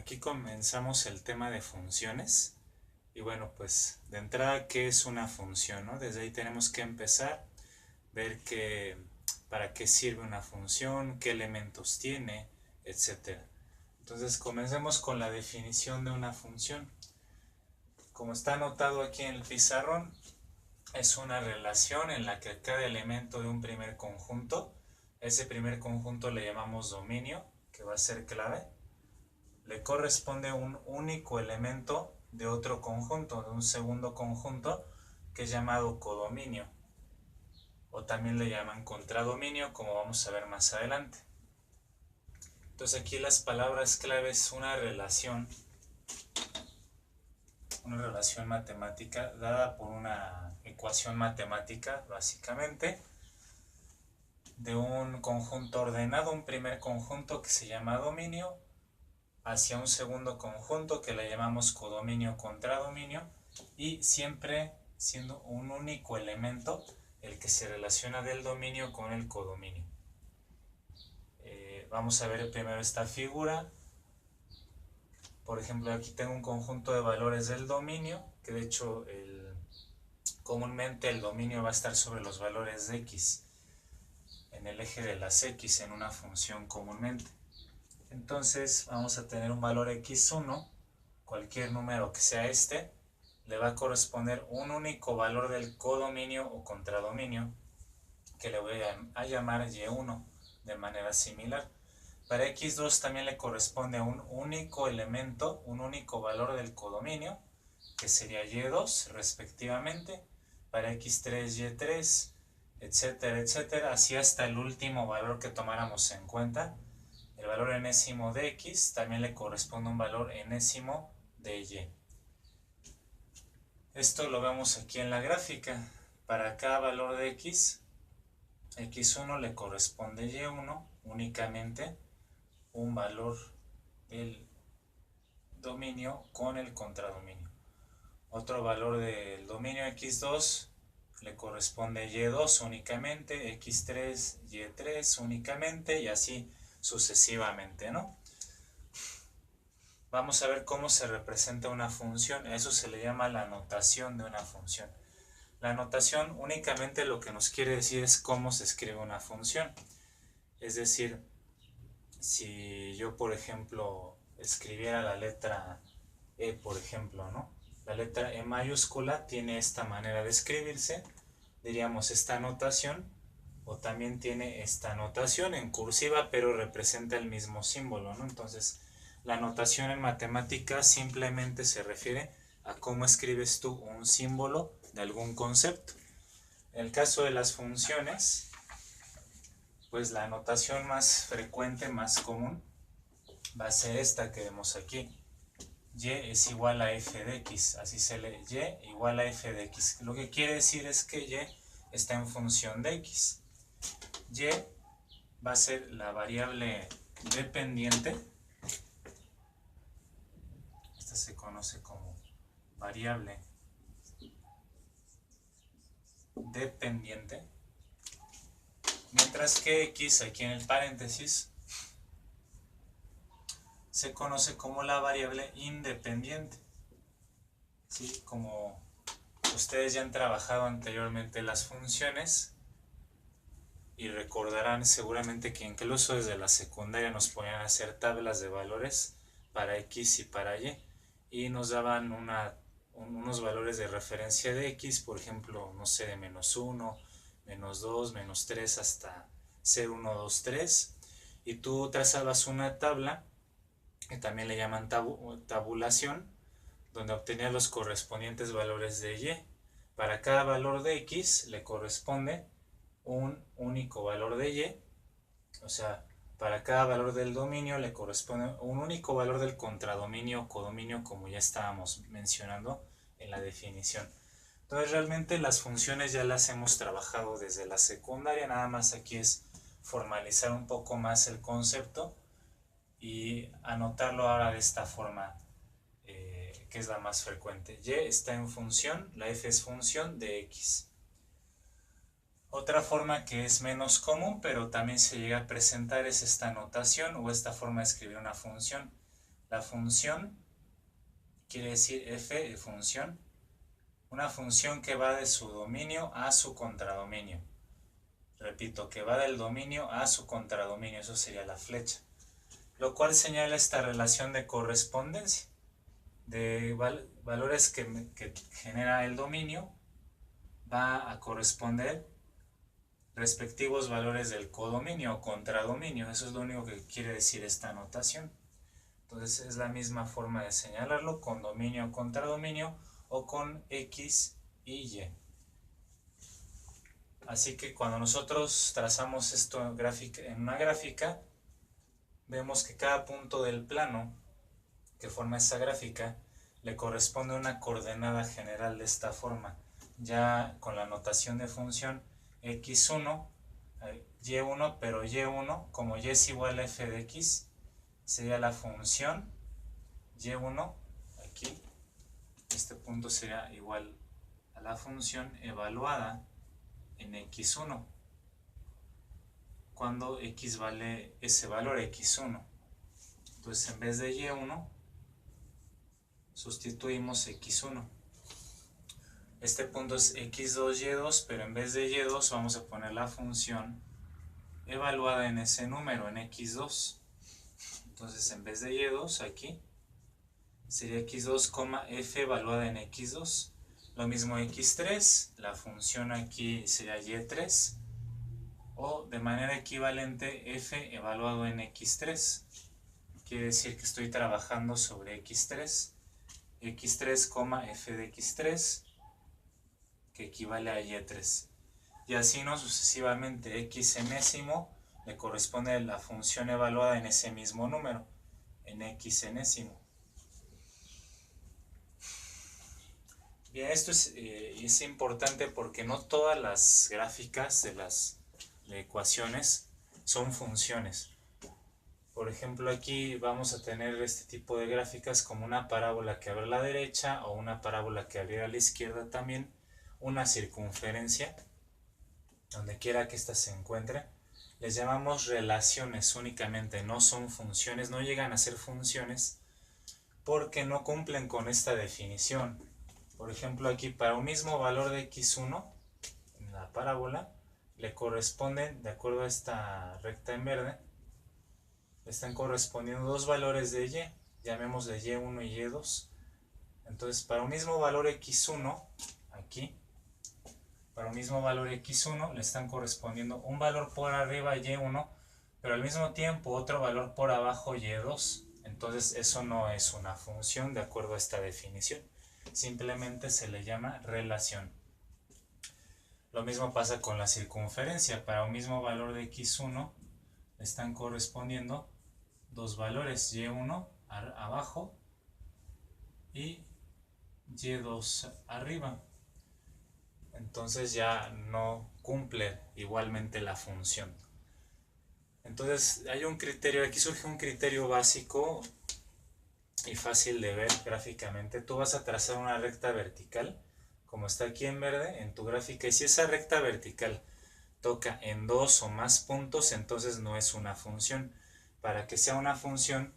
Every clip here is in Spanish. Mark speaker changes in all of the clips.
Speaker 1: aquí comenzamos el tema de funciones. Y bueno, pues de entrada, ¿qué es una función, no? Desde ahí tenemos que empezar, ver para qué sirve una función, qué elementos tiene, etcétera. Entonces comencemos con la definición de una función. Como está anotado aquí en el pizarrón, es una relación en la que cada elemento de un primer conjunto, ese primer conjunto le llamamos dominio, que va a ser clave, le corresponde un único elemento de otro conjunto, de un segundo conjunto, que es llamado codominio, o también le llaman contradominio, como vamos a ver más adelante. Entonces aquí las palabras claves, una relación matemática dada por una ecuación matemática, básicamente, de un conjunto ordenado, un primer conjunto que se llama dominio, hacia un segundo conjunto que le llamamos codominio contradominio, y siempre siendo un único elemento el que se relaciona del dominio con el codominio. Vamos a ver primero esta figura. Por ejemplo, aquí tengo un conjunto de valores del dominio, que de hecho comúnmente el dominio va a estar sobre los valores de x, en el eje de las x en una función comúnmente. Entonces vamos a tener un valor x1, cualquier número que sea este, le va a corresponder un único valor del codominio o contradominio, que le voy a llamar y1 de manera similar. Para x2 también le corresponde un único elemento, un único valor del codominio, que sería y2 respectivamente. Para x3, y3, etcétera, etcétera, así hasta el último valor que tomáramos en cuenta. El valor enésimo de x también le corresponde un valor enésimo de y. Esto lo vemos aquí en la gráfica. Para cada valor de x, x1 le corresponde y1 únicamente un valor del dominio con el contradominio. Otro valor del dominio x2 le corresponde y2 únicamente, x3, y3 únicamente, y así sucesivamente, ¿no? Vamos a ver cómo se representa una función. A eso se le llama la notación de una función. La notación únicamente lo que nos quiere decir es cómo se escribe una función. Es decir, si yo, por ejemplo, escribiera la letra E, por ejemplo, ¿no? La letra E mayúscula tiene esta manera de escribirse, diríamos esta notación, o también tiene esta notación en cursiva, pero representa el mismo símbolo, ¿no? Entonces, la notación en matemáticas simplemente se refiere a cómo escribes tú un símbolo de algún concepto. En el caso de las funciones, pues la notación más frecuente, más común, va a ser esta que vemos aquí. Y es igual a f de x, así se lee, y igual a f de x. Lo que quiere decir es que y está en función de x. Y va a ser la variable dependiente. Esta se conoce como variable dependiente. Mientras que x, aquí en el paréntesis, se conoce como la variable independiente. ¿Sí? Como ustedes ya han trabajado anteriormente las funciones, y recordarán seguramente que incluso desde la secundaria nos ponían a hacer tablas de valores para x y para y nos daban unos valores de referencia de x, por ejemplo, no sé, de -1, -2, -3 hasta ser 1, 2, 3, y tú trazabas una tabla, que también le llaman tabulación, donde obtenías los correspondientes valores de y. Para cada valor de x le corresponde un único valor de y, o sea, para cada valor del dominio le corresponde un único valor del contradominio o codominio, como ya estábamos mencionando en la definición. Entonces realmente las funciones ya las hemos trabajado desde la secundaria, nada más aquí es formalizar un poco más el concepto y anotarlo ahora de esta forma, que es la más frecuente. Y está en función, la f es función de x. Otra forma que es menos común, pero también se llega a presentar, es esta notación o esta forma de escribir una función. La función quiere decir f de función, una función que va de su dominio a su contradominio. Repito, que va del dominio a su contradominio, eso sería la flecha. Lo cual señala esta relación de correspondencia de valores que genera el dominio va a corresponder respectivos valores del codominio o contradominio. Eso es lo único que quiere decir esta notación. Entonces es la misma forma de señalarlo con dominio o contradominio o con X y Y. Así que cuando nosotros trazamos esto en una gráfica, vemos que cada punto del plano que forma esa gráfica le corresponde una coordenada general de esta forma, ya con la notación de función x1, y1, pero y1, como y es igual a f de x, sería la función y1, aquí, este punto sería igual a la función evaluada en x1, cuando x vale ese valor x1. Entonces en vez de y1, sustituimos x1. Este punto es x2, y2, pero en vez de y2 vamos a poner la función evaluada en ese número, en x2. Entonces en vez de y2 aquí, sería x2, f evaluada en x2. Lo mismo x3, la función aquí sería y3. O de manera equivalente f evaluado en x3. Quiere decir que estoy trabajando sobre x3. x3, f de x3, que equivale a y3. Y así no sucesivamente, x enésimo le corresponde a la función evaluada en ese mismo número, en x enésimo. Bien, esto es importante porque no todas las gráficas de las ecuaciones son funciones. Por ejemplo, aquí vamos a tener este tipo de gráficas como una parábola que abre a la derecha o una parábola que abre a la izquierda también, una circunferencia, donde quiera que ésta se encuentre. Les llamamos relaciones únicamente, no son funciones, no llegan a ser funciones porque no cumplen con esta definición. Por ejemplo, aquí para un mismo valor de x1 en la parábola le corresponden, de acuerdo a esta recta en verde, le están correspondiendo dos valores de y, llamémosle y1 y y2. Entonces para un mismo valor x1 aquí, para un mismo valor x1 le están correspondiendo un valor por arriba y1, pero al mismo tiempo otro valor por abajo y2. Entonces eso no es una función de acuerdo a esta definición, simplemente se le llama relación. Lo mismo pasa con la circunferencia. Para un mismo valor de x1 le están correspondiendo dos valores, y1 abajo y y2 arriba. Entonces ya no cumple igualmente la función. Entonces hay un criterio, aquí surge un criterio básico y fácil de ver gráficamente. Tú vas a trazar una recta vertical, como está aquí en verde, en tu gráfica, y si esa recta vertical toca en dos o más puntos, entonces no es una función. Para que sea una función,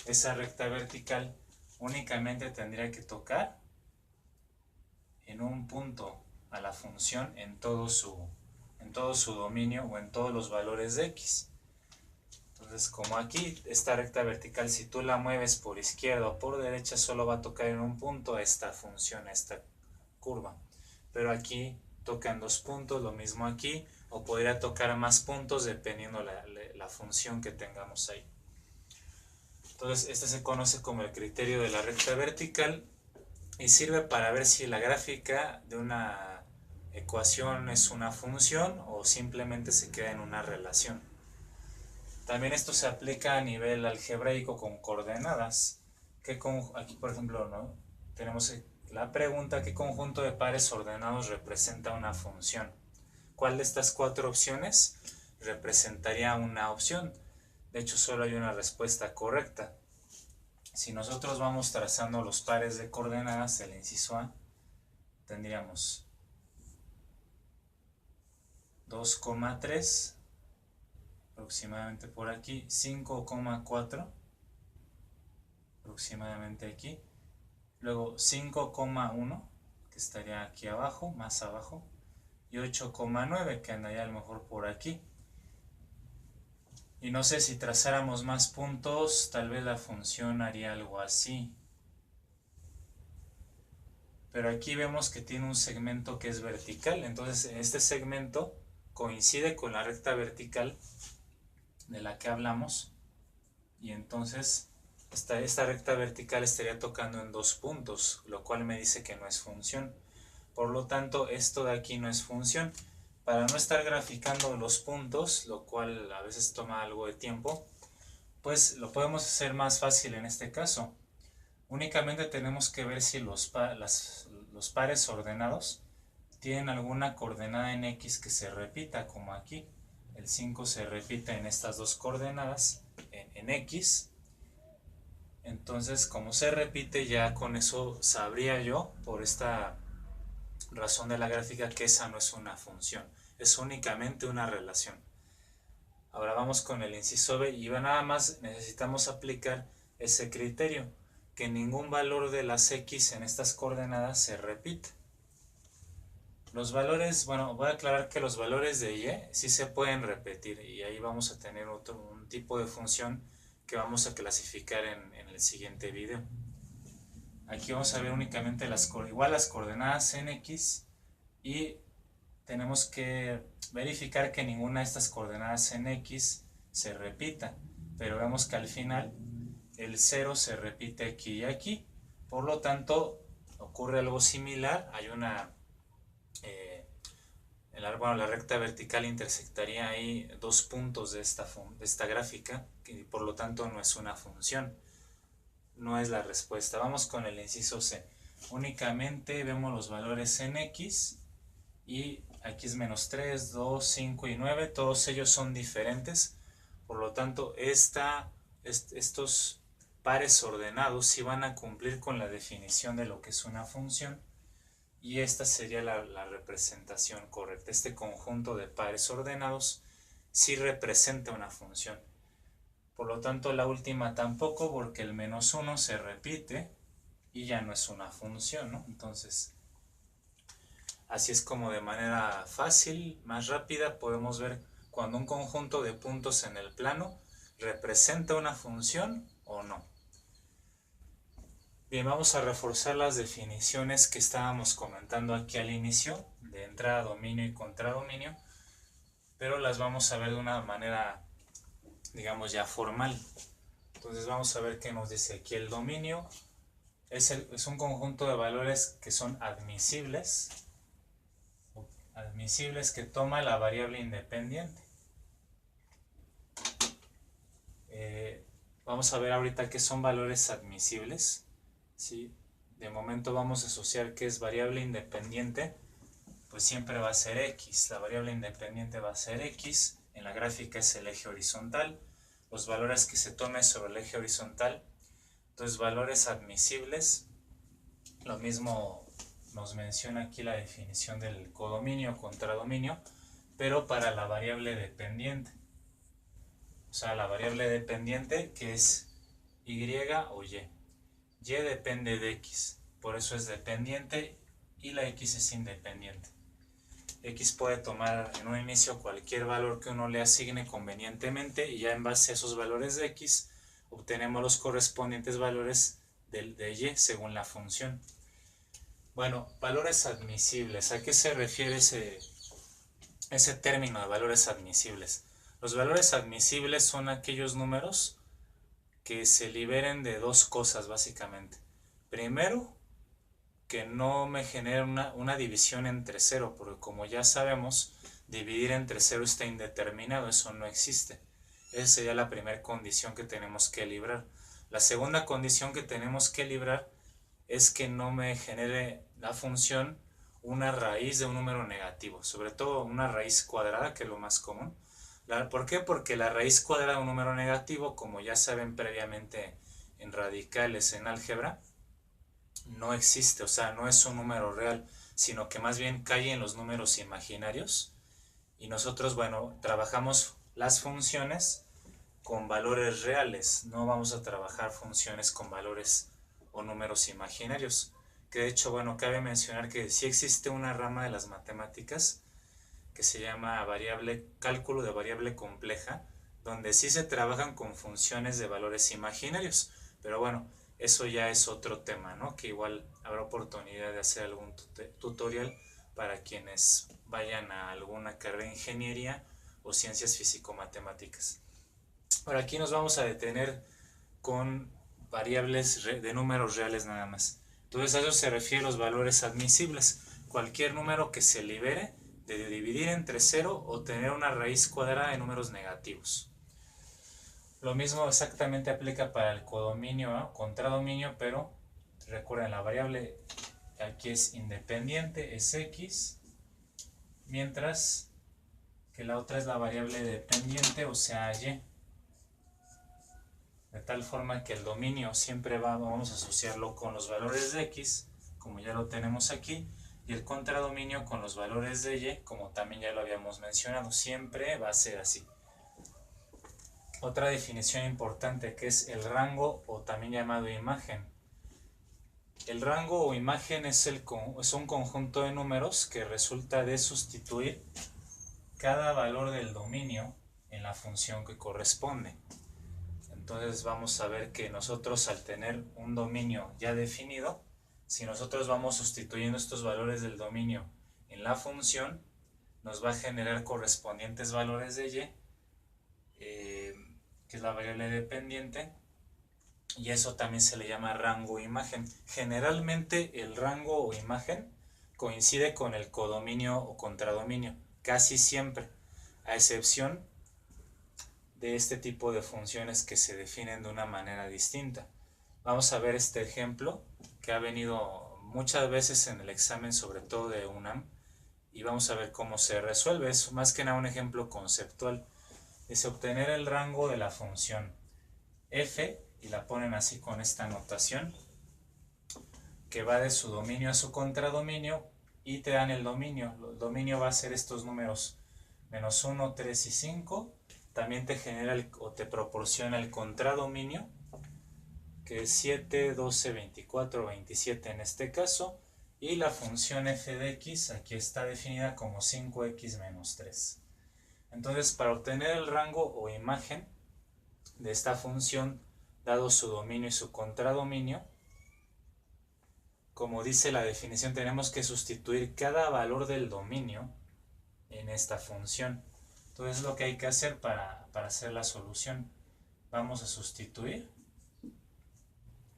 Speaker 1: esa recta vertical únicamente tendría que tocar en un punto a la función en todo su dominio o en todos los valores de x. Entonces, como aquí esta recta vertical, si tú la mueves por izquierda o por derecha, solo va a tocar en un punto esta función, esta curva. Pero aquí toca en dos puntos, lo mismo aquí, o podría tocar más puntos dependiendo la función que tengamos ahí. Entonces, este se conoce como el criterio de la recta vertical y sirve para ver si la gráfica de una ecuación es una función o simplemente se queda en una relación. También esto se aplica a nivel algebraico con coordenadas. Aquí, por ejemplo, ¿no? Tenemos la pregunta: ¿qué conjunto de pares ordenados representa una función? ¿Cuál de estas cuatro opciones representaría una opción? De hecho, solo hay una respuesta correcta. Si nosotros vamos trazando los pares de coordenadas del inciso A, tendríamos 2,3, aproximadamente por aquí, 5,4, aproximadamente aquí. Luego 5,1 que estaría aquí abajo, más abajo. Y 8,9 que andaría a lo mejor por aquí. Y no sé si trazáramos más puntos, tal vez la función haría algo así. Pero aquí vemos que tiene un segmento que es vertical, entonces este segmento coincide con la recta vertical de la que hablamos, y entonces esta recta vertical estaría tocando en 2 puntos, lo cual me dice que no es función. Por lo tanto, esto de aquí no es función. Para no estar graficando los puntos, lo cual a veces toma algo de tiempo, pues lo podemos hacer más fácil en este caso. Únicamente tenemos que ver si los pares ordenados tienen alguna coordenada en X que se repita, como aquí. El 5 se repite en estas dos coordenadas, en X. Entonces, como se repite, ya con eso sabría yo, por esta razón de la gráfica, que esa no es una función, es únicamente una relación. Ahora vamos con el inciso B y nada más necesitamos aplicar ese criterio, que ningún valor de las X en estas coordenadas se repite. Los valores, bueno, voy a aclarar que los valores de Y sí se pueden repetir, y ahí vamos a tener un tipo de función que vamos a clasificar en el siguiente video. Aquí vamos a ver únicamente las coordenadas en X, y tenemos que verificar que ninguna de estas coordenadas en X se repita, pero vemos que al final el 0 se repite aquí y aquí, por lo tanto ocurre algo similar. Hay una la recta vertical intersectaría ahí 2 puntos de esta gráfica, y por lo tanto no es una función, no es la respuesta. Vamos con el inciso C. Únicamente vemos los valores en X, y aquí es menos 3, 2, 5 y 9, todos ellos son diferentes, por lo tanto estos pares ordenados sí van a cumplir con la definición de lo que es una función, y esta sería la representación correcta. Este conjunto de pares ordenados sí representa una función. Por lo tanto, la última tampoco, porque el menos 1 se repite y ya no es una función, ¿no? Entonces, así es como de manera fácil, más rápida, podemos ver cuando un conjunto de puntos en el plano representa una función o no. Bien, vamos a reforzar las definiciones que estábamos comentando aquí al inicio, de entrada, dominio y contradominio, pero las vamos a ver de una manera, digamos, ya formal. Entonces vamos a ver qué nos dice aquí. El dominio es un conjunto de valores que son admisibles que toma la variable independiente. Vamos a ver ahorita qué son valores admisibles. ¿Sí? De momento vamos a asociar que es variable independiente, pues siempre va a ser X. La variable independiente va a ser X. En la gráfica es el eje horizontal. Los valores que se tomen sobre el eje horizontal. Entonces, valores admisibles, lo mismo nos menciona aquí la definición del codominio o contradominio, pero para la variable dependiente. O sea, la variable dependiente que es Y o Y. Y depende de X, por eso es dependiente, y la X es independiente. X puede tomar en un inicio cualquier valor que uno le asigne convenientemente, y ya en base a esos valores de X obtenemos los correspondientes valores de Y según la función. Bueno, valores admisibles. ¿A qué se refiere ese término de valores admisibles? Los valores admisibles son aquellos números que se liberen de dos cosas básicamente. Primero, que no me genere una división entre 0, porque como ya sabemos, dividir entre 0 está indeterminado, eso no existe. Esa sería la primera condición que tenemos que librar. La segunda condición que tenemos que librar es que no me genere la función una raíz de un número negativo, sobre todo una raíz cuadrada, que es lo más común. ¿Por qué? Porque la raíz cuadrada de un número negativo, como ya saben previamente en radicales, en álgebra, no existe, o sea, no es un número real, sino que más bien cae en los números imaginarios. Y nosotros, bueno, trabajamos las funciones con valores reales, no vamos a trabajar funciones con valores o números imaginarios. Que de hecho, bueno, cabe mencionar que sí existe una rama de las matemáticas que se llama cálculo de variable compleja, donde sí se trabajan con funciones de valores imaginarios. Pero bueno, eso ya es otro tema, ¿no? Que igual habrá oportunidad de hacer algún tutorial para quienes vayan a alguna carrera de ingeniería o ciencias físico-matemáticas. Ahora aquí nos vamos a detener con variables de números reales nada más. Entonces a eso se refiere los valores admisibles. Cualquier número que se libere de dividir entre 0 o tener una raíz cuadrada de números negativos. Lo mismo exactamente aplica para el codominio, ¿no? Contradominio, pero recuerden, la variable aquí es independiente, es x, mientras que la otra es la variable dependiente, o sea, y. De tal forma que el dominio siempre vamos a asociarlo con los valores de x, como ya lo tenemos aquí, y el contradominio con los valores de y, como también ya lo habíamos mencionado. Siempre va a ser así. Otra definición importante que es el rango, o también llamado imagen. El rango o imagen es un conjunto de números que resulta de sustituir cada valor del dominio en la función que corresponde. Entonces vamos a ver que nosotros, al tener un dominio ya definido, si nosotros vamos sustituyendo estos valores del dominio en la función, nos va a generar correspondientes valores de y, que es la variable dependiente, y eso también se le llama rango o imagen. Generalmente el rango o imagen coincide con el codominio o contradominio, casi siempre, a excepción de este tipo de funciones que se definen de una manera distinta. Vamos a ver este ejemplo que ha venido muchas veces en el examen, sobre todo de UNAM, y vamos a ver cómo se resuelve. Es más que nada un ejemplo conceptual. Es obtener el rango de la función f, y la ponen así con esta notación, que va de su dominio a su contradominio, y te dan el dominio. El dominio va a ser estos números menos 1, 3 y 5. También te genera o te proporciona el contradominio, que es 7, 12, 24, 27 en este caso. Y la función f de x aquí está definida como 5x menos 3. Entonces, para obtener el rango o imagen de esta función, dado su dominio y su contradominio, como dice la definición, tenemos que sustituir cada valor del dominio en esta función. Entonces es lo que hay que hacer para hacer la solución. Vamos a sustituir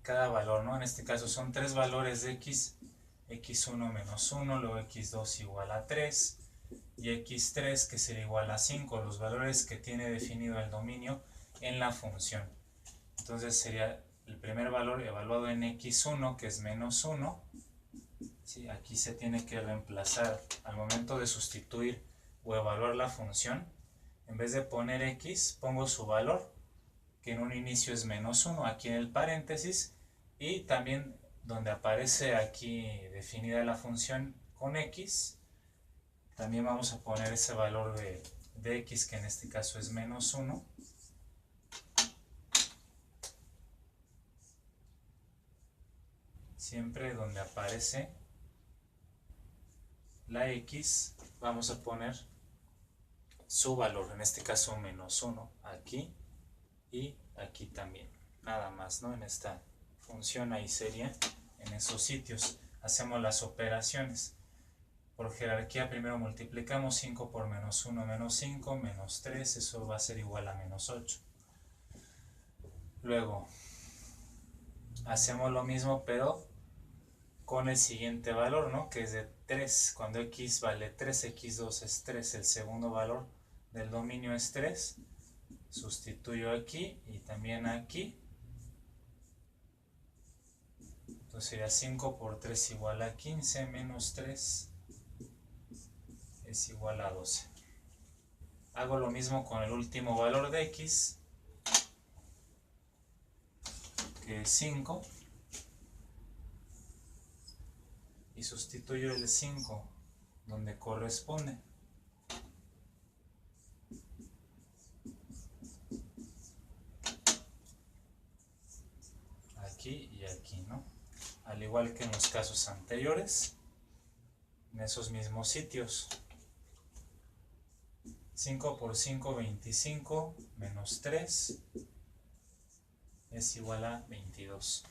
Speaker 1: cada valor, ¿no? En este caso son tres valores de x, x1 menos 1, luego x2 igual a 3, y x3 que será igual a 5, los valores que tiene definido el dominio en la función. Entonces sería el primer valor evaluado en x1, que es menos 1. ¿Sí? Aquí se tiene que reemplazar al momento de sustituir o evaluar la función. En vez de poner x, pongo su valor, que en un inicio es menos 1, aquí en el paréntesis, y también donde aparece aquí definida la función con x, también vamos a poner ese valor de x, que en este caso es menos 1. Siempre donde aparece la x, vamos a poner su valor, en este caso menos 1, aquí y aquí también. Nada más, ¿no? En esta función ahí sería en esos sitios. Hacemos las operaciones. Por jerarquía primero multiplicamos 5 por menos 1, menos 5, menos 3, eso va a ser igual a menos 8. Luego hacemos lo mismo pero con el siguiente valor, ¿no? Que es de 3. Cuando x vale 3, x2 es 3, el segundo valor del dominio es 3. Sustituyo aquí y también aquí. Entonces sería 5 por 3 igual a 15, menos 3 es igual a 12. Hago lo mismo con el último valor de x, que es 5. Y sustituyo el 5 donde corresponde. aquí y aquí, ¿no? Al igual que en los casos anteriores, en esos mismos sitios. 5 por 5, 25, menos 3 es igual a 22.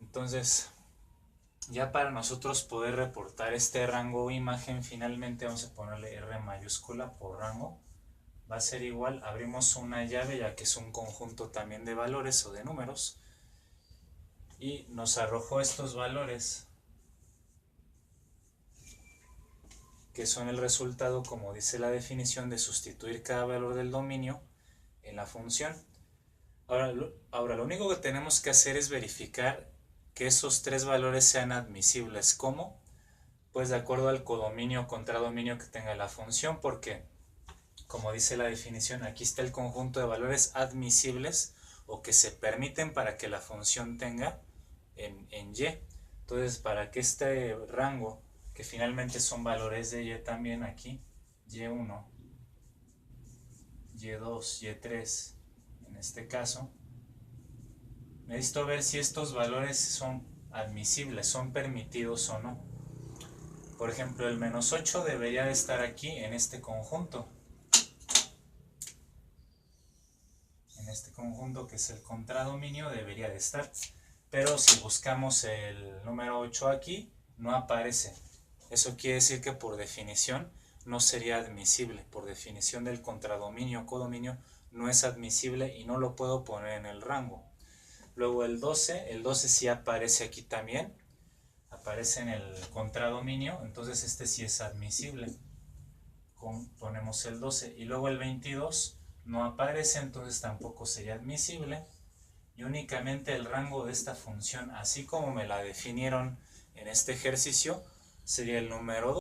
Speaker 1: Entonces, ya para nosotros poder reportar este rango o imagen, finalmente vamos a ponerle R mayúscula por rango. Va a ser igual, abrimos una llave ya que es un conjunto también de valores o de números. Y nos arrojó estos valores, que son el resultado, como dice la definición, de sustituir cada valor del dominio en la función. Ahora lo único que tenemos que hacer es verificar que esos tres valores sean admisibles. ¿Cómo? Pues de acuerdo al codominio o contradominio que tenga la función, porque, como dice la definición, aquí está el conjunto de valores admisibles o que se permiten para que la función tenga en Y. Entonces, para que este rango, que finalmente son valores de Y también aquí, Y1, Y2, Y3, en este caso, necesito ver si estos valores son admisibles, son permitidos o no. Por ejemplo, el menos 8 debería de estar aquí en este conjunto. En este conjunto que es el contradominio debería de estar. Pero si buscamos el número 8 aquí, no aparece. Eso quiere decir que por definición no sería admisible. Por definición del contradominio o codominio no es admisible y no lo puedo poner en el rango. Luego el 12 sí aparece aquí también. Aparece en el contradominio, entonces este sí es admisible. Ponemos el 12. Y luego el 22 no aparece, entonces tampoco sería admisible. Y únicamente el rango de esta función, así como me la definieron en este ejercicio, sería el número 2.